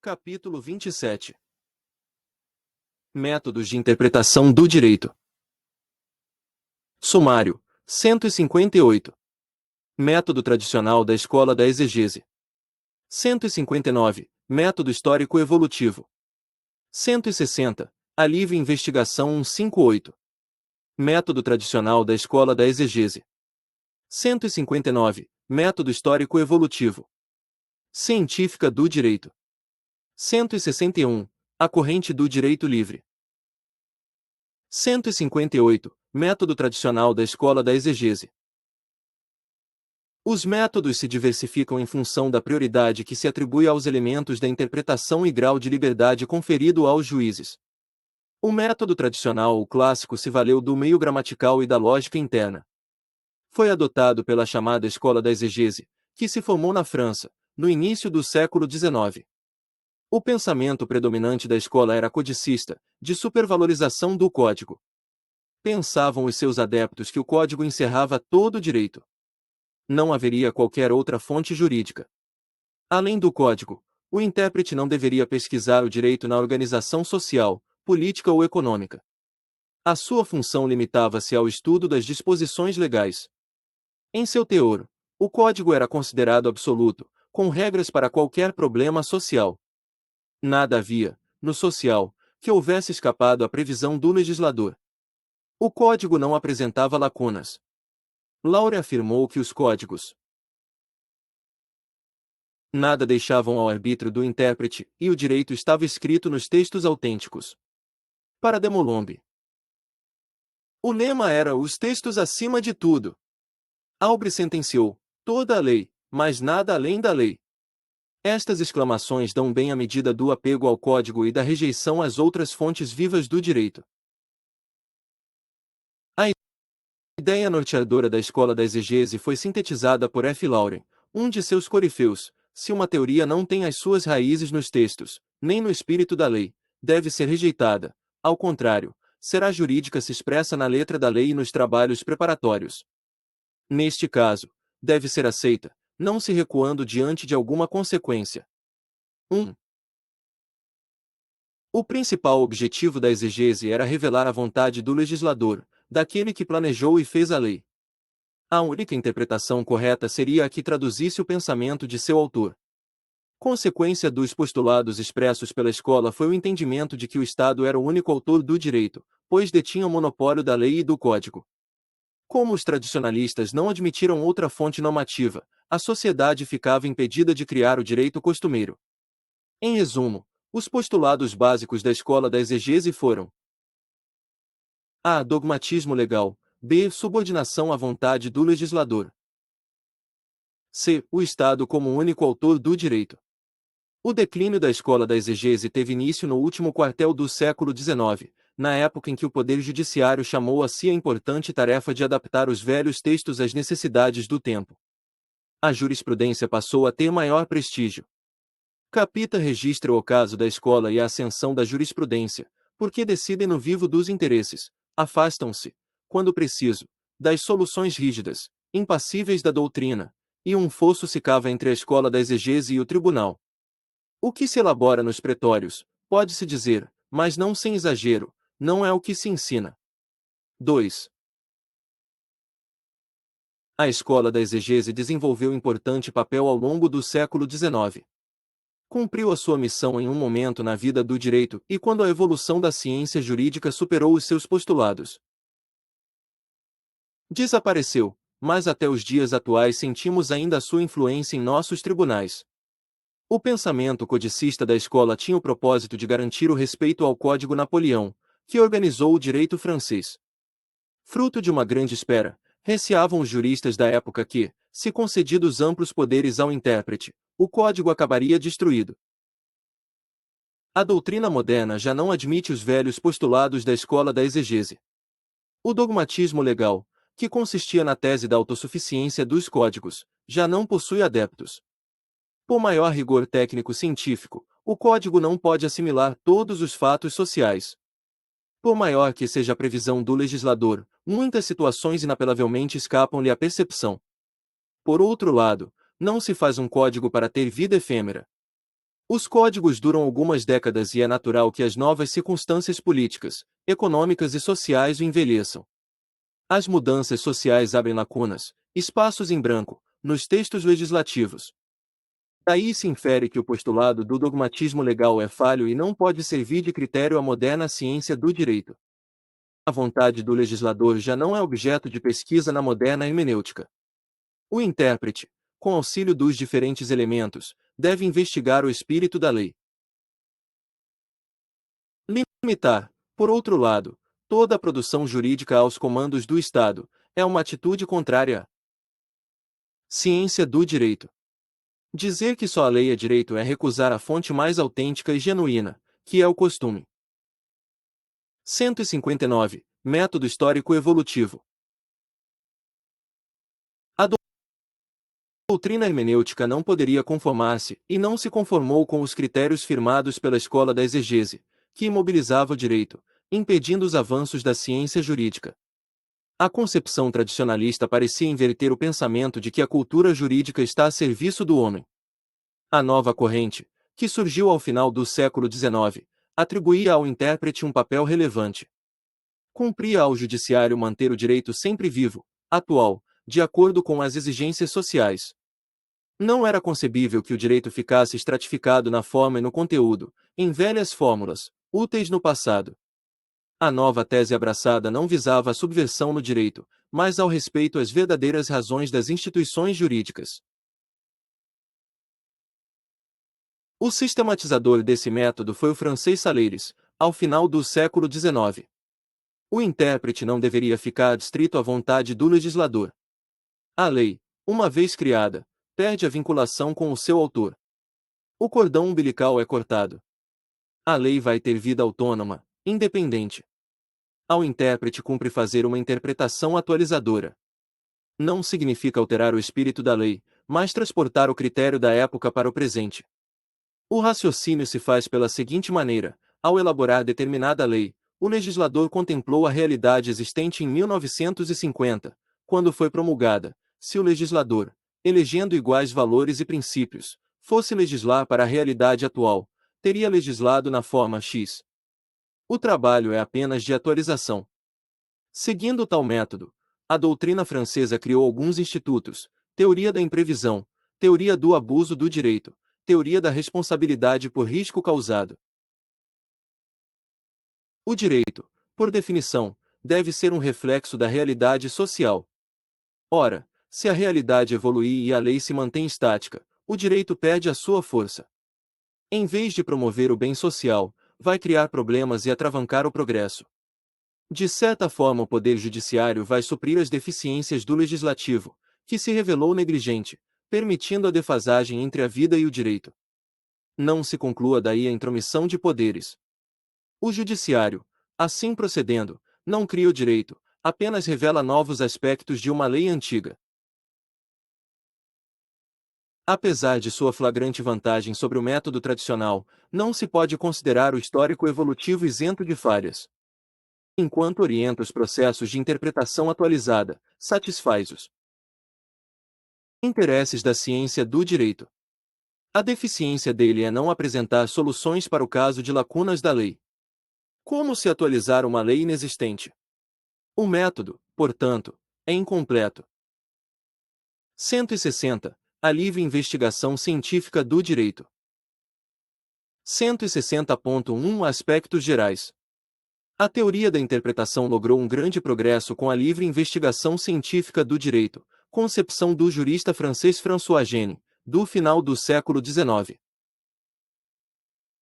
Capítulo 27. Métodos de interpretação do direito. Sumário 158. Método tradicional da escola da exegese. 159. Método histórico evolutivo. 160. Alívio e investigação 158. Método tradicional da escola da exegese. 159. Método histórico evolutivo. Científica do direito. 161. A corrente do direito livre. 158. Método tradicional da escola da exegese. Os métodos se diversificam em função da prioridade que se atribui aos elementos da interpretação e grau de liberdade conferido aos juízes. O método tradicional ou clássico se valeu do meio gramatical e da lógica interna. Foi adotado pela chamada escola da exegese, que se formou na França, no início do século XIX. O pensamento predominante da escola era codicista, de supervalorização do código. Pensavam os seus adeptos que o código encerrava todo o direito. Não haveria qualquer outra fonte jurídica. Além do código, o intérprete não deveria pesquisar o direito na organização social, política ou econômica. A sua função limitava-se ao estudo das disposições legais. Em seu teor, o código era considerado absoluto, com regras para qualquer problema social. Nada havia, no social, que houvesse escapado à previsão do legislador. O código não apresentava lacunas. Laure afirmou que os códigos nada deixavam ao arbítrio do intérprete, e o direito estava escrito nos textos autênticos. Para Desmolombe, o lema era os textos acima de tudo. Aubre sentenciou, toda a lei, mas nada além da lei. Estas exclamações dão bem a medida do apego ao código e da rejeição às outras fontes vivas do direito. A ideia norteadora da escola da exegese foi sintetizada por F. Lauren, um de seus corifeus: se uma teoria não tem as suas raízes nos textos, nem no espírito da lei, deve ser rejeitada. Ao contrário, será jurídica se expressa na letra da lei e nos trabalhos preparatórios. Neste caso, deve ser aceita, não se recuando diante de alguma consequência. 1. O principal objetivo da exegese era revelar a vontade do legislador, daquele que planejou e fez a lei. A única interpretação correta seria a que traduzisse o pensamento de seu autor. Consequência dos postulados expressos pela escola foi o entendimento de que o Estado era o único autor do direito, pois detinha o monopólio da lei e do código. Como os tradicionalistas não admitiram outra fonte normativa, a sociedade ficava impedida de criar o direito costumeiro. Em resumo, os postulados básicos da escola da exegese foram: a. Dogmatismo legal. B. Subordinação à vontade do legislador. C. O Estado como único autor do direito. O declínio da escola da exegese teve início no último quartel do século XIX, na época em que o Poder Judiciário chamou a si a importante tarefa de adaptar os velhos textos às necessidades do tempo. A jurisprudência passou a ter maior prestígio. Capita registra o caso da escola e a ascensão da jurisprudência, porque decidem no vivo dos interesses, afastam-se, quando preciso, das soluções rígidas, impassíveis da doutrina, e um fosso se cava entre a escola da exegese e o tribunal. O que se elabora nos pretórios, pode-se dizer, mas não sem exagero, não é o que se ensina. 2. A escola da exegese desenvolveu importante papel ao longo do século XIX. Cumpriu a sua missão em um momento na vida do direito e quando a evolução da ciência jurídica superou os seus postulados. Desapareceu, mas até os dias atuais sentimos ainda a sua influência em nossos tribunais. O pensamento codicista da escola tinha o propósito de garantir o respeito ao Código Napoleão, que organizou o direito francês. Fruto de uma grande espera, receavam os juristas da época que, se concedidos amplos poderes ao intérprete, o código acabaria destruído. A doutrina moderna já não admite os velhos postulados da escola da exegese. O dogmatismo legal, que consistia na tese da autossuficiência dos códigos, já não possui adeptos. Por maior rigor técnico-científico, o código não pode assimilar todos os fatos sociais. Por maior que seja a previsão do legislador, muitas situações inapelavelmente escapam-lhe à percepção. Por outro lado, não se faz um código para ter vida efêmera. Os códigos duram algumas décadas e é natural que as novas circunstâncias políticas, econômicas e sociais o envelheçam. As mudanças sociais abrem lacunas, espaços em branco, nos textos legislativos. Daí se infere que o postulado do dogmatismo legal é falho e não pode servir de critério à moderna ciência do direito. A vontade do legislador já não é objeto de pesquisa na moderna hermenêutica. O intérprete, com auxílio dos diferentes elementos, deve investigar o espírito da lei. Limitar, por outro lado, toda a produção jurídica aos comandos do Estado é uma atitude contrária à ciência do direito. Dizer que só a lei é direito é recusar a fonte mais autêntica e genuína, que é o costume. 159. Método histórico evolutivo. A doutrina hermenêutica não poderia conformar-se, e não se conformou com os critérios firmados pela escola da exegese, que imobilizava o direito, impedindo os avanços da ciência jurídica. A concepção tradicionalista parecia inverter o pensamento de que a cultura jurídica está a serviço do homem. A nova corrente, que surgiu ao final do século XIX, atribuía ao intérprete um papel relevante. Cumpria ao judiciário manter o direito sempre vivo, atual, de acordo com as exigências sociais. Não era concebível que o direito ficasse estratificado na forma e no conteúdo, em velhas fórmulas, úteis no passado. A nova tese abraçada não visava a subversão no direito, mas ao respeito às verdadeiras razões das instituições jurídicas. O sistematizador desse método foi o francês Saleres, ao final do século XIX. O intérprete não deveria ficar adstrito à vontade do legislador. A lei, uma vez criada, perde a vinculação com o seu autor. O cordão umbilical é cortado. A lei vai ter vida autônoma, independente. Ao intérprete cumpre fazer uma interpretação atualizadora. Não significa alterar o espírito da lei, mas transportar o critério da época para o presente. O raciocínio se faz pela seguinte maneira: ao elaborar determinada lei, o legislador contemplou a realidade existente em 1950, quando foi promulgada. Se o legislador, elegendo iguais valores e princípios, fosse legislar para a realidade atual, teria legislado na forma X. O trabalho é apenas de atualização. Seguindo tal método, a doutrina francesa criou alguns institutos: teoria da imprevisão, teoria do abuso do direito, teoria da responsabilidade por risco causado. O direito, por definição, deve ser um reflexo da realidade social. Ora, se a realidade evoluir e a lei se mantém estática, o direito perde a sua força. Em vez de promover o bem social, vai criar problemas e atravancar o progresso. De certa forma, o poder judiciário vai suprir as deficiências do legislativo, que se revelou negligente, permitindo a defasagem entre a vida e o direito. Não se conclua daí a intromissão de poderes. O judiciário, assim procedendo, não cria o direito, apenas revela novos aspectos de uma lei antiga. Apesar de sua flagrante vantagem sobre o método tradicional, não se pode considerar o histórico evolutivo isento de falhas. Enquanto orienta os processos de interpretação atualizada, satisfaz os interesses da ciência do direito. A deficiência dele é não apresentar soluções para o caso de lacunas da lei. Como se atualizar uma lei inexistente? O método, portanto, é incompleto. 160. A livre investigação científica do direito. 160.1 Aspectos gerais. A teoria da interpretação logrou um grande progresso com a livre investigação científica do direito, concepção do jurista francês François Gene, do final do século XIX.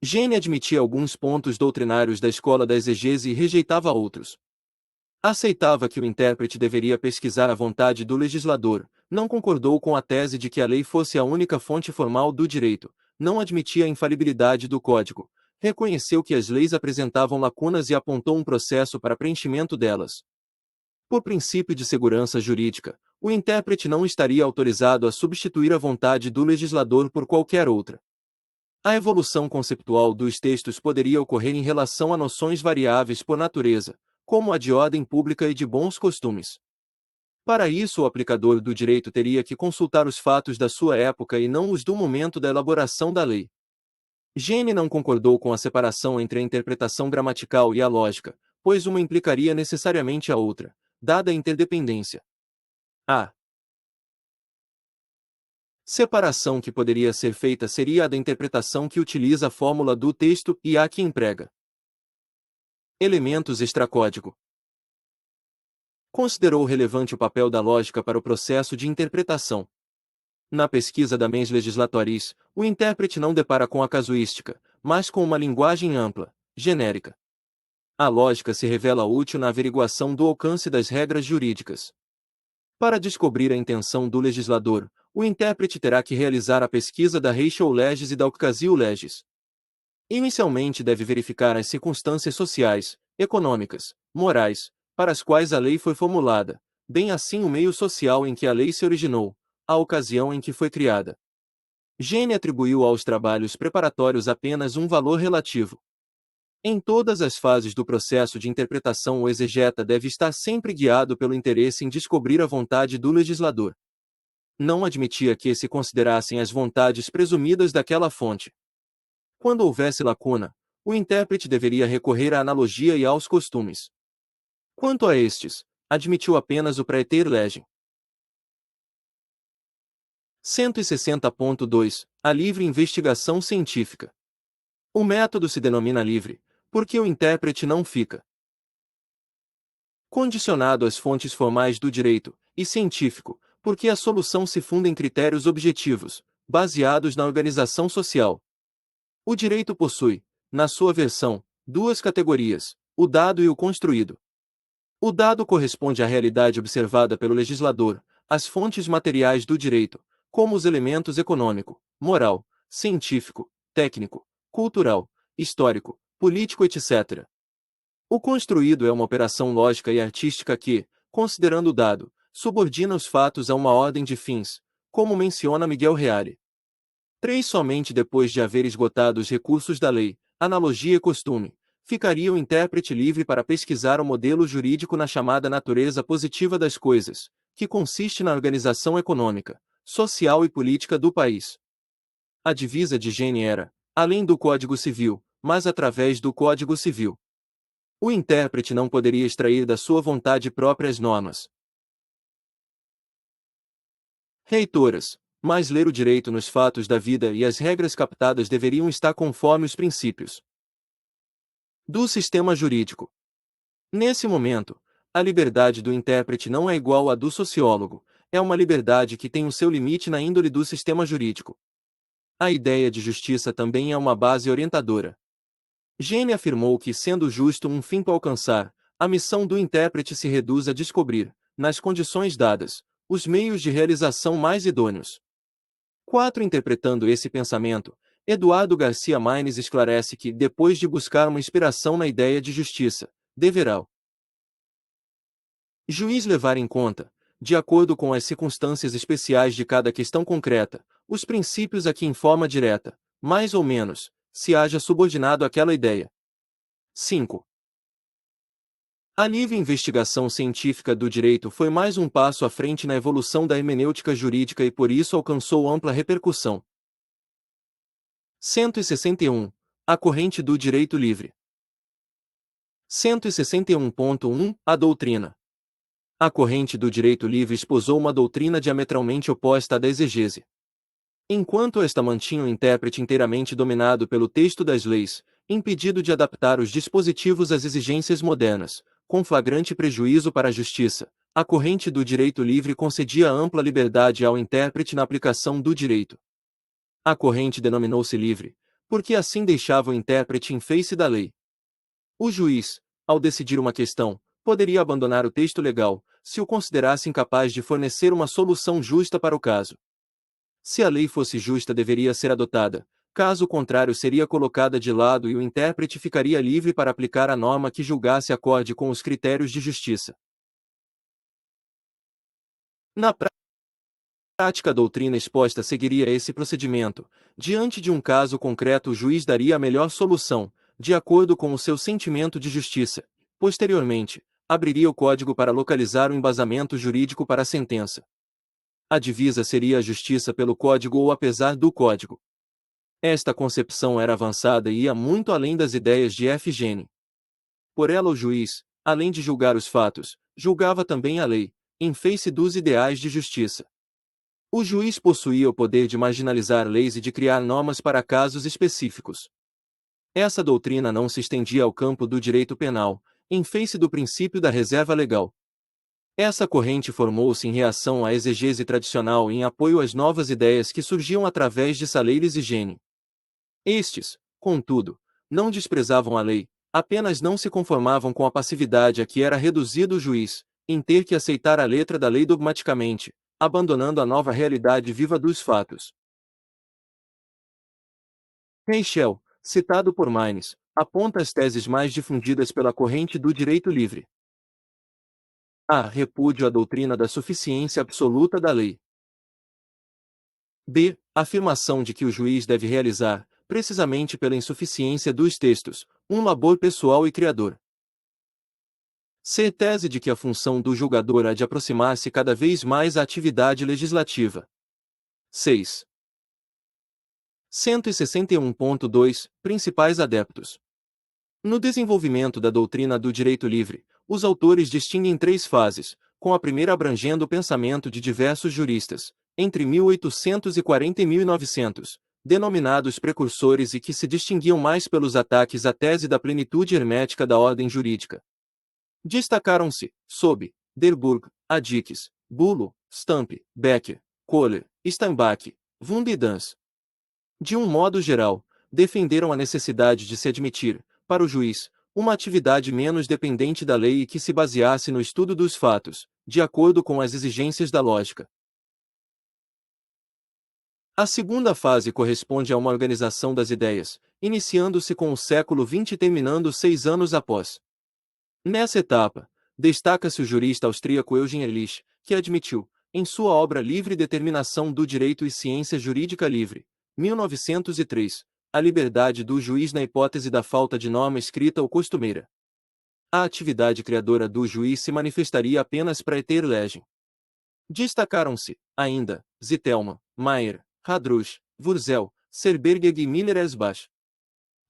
Gene admitia alguns pontos doutrinários da escola da exegese e rejeitava outros. Aceitava que o intérprete deveria pesquisar a vontade do legislador, não concordou com a tese de que a lei fosse a única fonte formal do direito, não admitia a infalibilidade do código, reconheceu que as leis apresentavam lacunas e apontou um processo para preenchimento delas. Por princípio de segurança jurídica, o intérprete não estaria autorizado a substituir a vontade do legislador por qualquer outra. A evolução conceptual dos textos poderia ocorrer em relação a noções variáveis por natureza, como a de ordem pública e de bons costumes. Para isso, o aplicador do direito teria que consultar os fatos da sua época e não os do momento da elaboração da lei. Jane não concordou com a separação entre a interpretação gramatical e a lógica, pois uma implicaria necessariamente a outra, dada a interdependência. A separação que poderia ser feita seria a da interpretação que utiliza a fórmula do texto e a que emprega elementos extracódigo. Considerou relevante o papel da lógica para o processo de interpretação. Na pesquisa da mens legislatoris, o intérprete não depara com a casuística, mas com uma linguagem ampla, genérica. A lógica se revela útil na averiguação do alcance das regras jurídicas. Para descobrir a intenção do legislador, o intérprete terá que realizar a pesquisa da ratio legis e da ocasio legis. Inicialmente deve verificar as circunstâncias sociais, econômicas, morais, para as quais a lei foi formulada, bem assim o meio social em que a lei se originou, a ocasião em que foi criada. Jane atribuiu aos trabalhos preparatórios apenas um valor relativo. Em todas as fases do processo de interpretação, o exegeta deve estar sempre guiado pelo interesse em descobrir a vontade do legislador. Não admitia que se considerassem as vontades presumidas daquela fonte. Quando houvesse lacuna, o intérprete deveria recorrer à analogia e aos costumes. Quanto a estes, admitiu apenas o praeter legem. 160.2 A livre investigação científica. O método se denomina livre, porque o intérprete não fica condicionado às fontes formais do direito, e científico, porque a solução se funda em critérios objetivos, baseados na organização social. O direito possui, na sua versão, duas categorias, o dado e o construído. O dado corresponde à realidade observada pelo legislador, às fontes materiais do direito, como os elementos econômico, moral, científico, técnico, cultural, histórico, político, etc. O construído é uma operação lógica e artística que, considerando o dado, subordina os fatos a uma ordem de fins, como menciona Miguel Reale. 3. Somente depois de haver esgotado os recursos da lei, analogia e costume, ficaria o intérprete livre para pesquisar o modelo jurídico na chamada natureza positiva das coisas, que consiste na organização econômica, social e política do país. A divisa de Jane era, além do Código Civil, mas através do Código Civil. O intérprete não poderia extrair da sua vontade própria as normas reitoras, mas ler o direito nos fatos da vida e as regras captadas deveriam estar conforme os princípios do sistema jurídico. Nesse momento, a liberdade do intérprete não é igual à do sociólogo, é uma liberdade que tem o seu limite na índole do sistema jurídico. A ideia de justiça também é uma base orientadora. Jane afirmou que, sendo justo um fim para alcançar, a missão do intérprete se reduz a descobrir, nas condições dadas, os meios de realização mais idôneos. 4. Interpretando esse pensamento, Eduardo Garcia Maines esclarece que, depois de buscar uma inspiração na ideia de justiça, deverá o juiz levar em conta, de acordo com as circunstâncias especiais de cada questão concreta, os princípios a que em forma direta, mais ou menos, se haja subordinado àquela ideia. 5. A livre investigação científica do direito foi mais um passo à frente na evolução da hermenêutica jurídica e por isso alcançou ampla repercussão. 161. A corrente do direito livre. 161.1 A doutrina. A corrente do direito livre esposou uma doutrina diametralmente oposta à da exegese. Enquanto esta mantinha o intérprete inteiramente dominado pelo texto das leis, impedido de adaptar os dispositivos às exigências modernas, com flagrante prejuízo para a justiça, a corrente do direito livre concedia ampla liberdade ao intérprete na aplicação do direito. A corrente denominou-se livre, porque assim deixava o intérprete em face da lei. O juiz, ao decidir uma questão, poderia abandonar o texto legal, se o considerasse incapaz de fornecer uma solução justa para o caso. Se a lei fosse justa, deveria ser adotada, caso contrário, seria colocada de lado e o intérprete ficaria livre para aplicar a norma que julgasse acorde com os critérios de justiça. Na prática, a doutrina exposta seguiria esse procedimento. Diante de um caso concreto, o juiz daria a melhor solução, de acordo com o seu sentimento de justiça. Posteriormente, abriria o código para localizar o embasamento jurídico para a sentença. A divisa seria a justiça pelo código ou apesar do código. Esta concepção era avançada e ia muito além das ideias de F. Gene. Por ela o juiz, além de julgar os fatos, julgava também a lei, em face dos ideais de justiça. O juiz possuía o poder de marginalizar leis e de criar normas para casos específicos. Essa doutrina não se estendia ao campo do direito penal, em face do princípio da reserva legal. Essa corrente formou-se em reação à exegese tradicional e em apoio às novas ideias que surgiam através de Saleires e Gene. Estes, contudo, não desprezavam a lei, apenas não se conformavam com a passividade a que era reduzido o juiz, em ter que aceitar a letra da lei dogmaticamente, abandonando a nova realidade viva dos fatos. Reichel, citado por Maynes, aponta as teses mais difundidas pela corrente do direito livre. A. Repúdio à doutrina da suficiência absoluta da lei. B. Afirmação de que o juiz deve realizar, precisamente pela insuficiência dos textos, um labor pessoal e criador. C. Tese de que a função do julgador há de aproximar-se cada vez mais à atividade legislativa. 6. 161.2 Principais adeptos. No desenvolvimento da doutrina do direito livre, os autores distinguem três fases, com a primeira abrangendo o pensamento de diversos juristas, entre 1840 e 1900, denominados precursores e que se distinguiam mais pelos ataques à tese da plenitude hermética da ordem jurídica. Destacaram-se, sob Derburg, Adix, Bullo, Stamp, Becker, Kohler, Steinbach, Wundt e Dans. De um modo geral, defenderam a necessidade de se admitir, para o juiz, uma atividade menos dependente da lei e que se baseasse no estudo dos fatos, de acordo com as exigências da lógica. A segunda fase corresponde a uma organização das ideias, iniciando-se com o século XX e terminando 6 anos após. Nessa etapa, destaca-se o jurista austríaco Eugen Ehrlich, que admitiu, em sua obra Livre Determinação do Direito e Ciência Jurídica Livre, 1903, a liberdade do juiz na hipótese da falta de norma escrita ou costumeira. A atividade criadora do juiz se manifestaria apenas para eter legem. Destacaram-se, ainda, Zitelmann, Mayer, Radrush, Wurzel, Serberg e Miller-Esbach.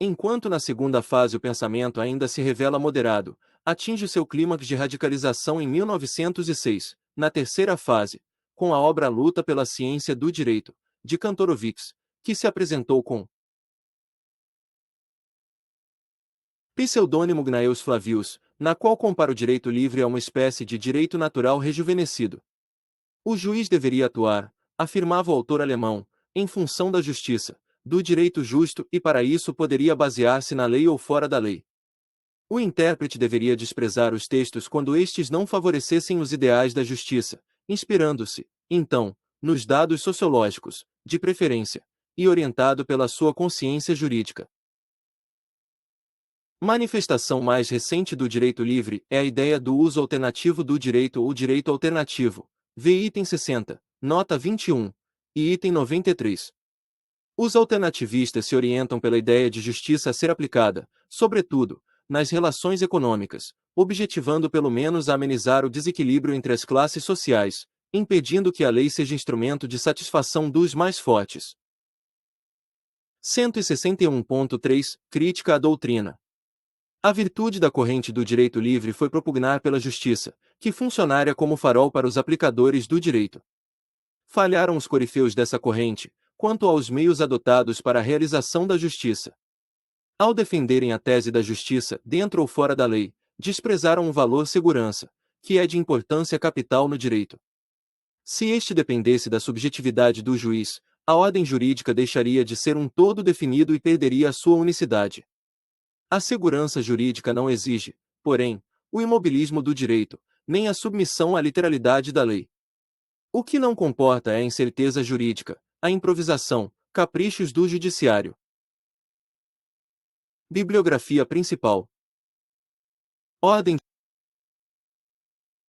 Enquanto na segunda fase o pensamento ainda se revela moderado, atinge seu clímax de radicalização em 1906, na terceira fase, com a obra Luta pela Ciência do Direito, de Kantorowicz, que se apresentou com pseudônimo Gnaeus Flavius, na qual compara o direito livre a uma espécie de direito natural rejuvenescido. O juiz deveria atuar, afirmava o autor alemão, em função da justiça, do direito justo e para isso poderia basear-se na lei ou fora da lei. O intérprete deveria desprezar os textos quando estes não favorecessem os ideais da justiça, inspirando-se, então, nos dados sociológicos, de preferência, e orientado pela sua consciência jurídica. Manifestação mais recente do direito livre é a ideia do uso alternativo do direito ou direito alternativo, vê item 60, nota 21, e item 93. Os alternativistas se orientam pela ideia de justiça a ser aplicada, sobretudo, nas relações econômicas, objetivando pelo menos a amenizar o desequilíbrio entre as classes sociais, impedindo que a lei seja instrumento de satisfação dos mais fortes. 161.3 Crítica à doutrina. A virtude da corrente do direito livre foi propugnar pela justiça, que funcionaria como farol para os aplicadores do direito. Falharam os corifeus dessa corrente, quanto aos meios adotados para a realização da justiça. Ao defenderem a tese da justiça, dentro ou fora da lei, desprezaram o valor segurança, que é de importância capital no direito. Se este dependesse da subjetividade do juiz, a ordem jurídica deixaria de ser um todo definido e perderia a sua unicidade. A segurança jurídica não exige, porém, o imobilismo do direito, nem a submissão à literalidade da lei. O que não comporta é a incerteza jurídica, a improvisação, caprichos do judiciário. Bibliografia principal. Ordem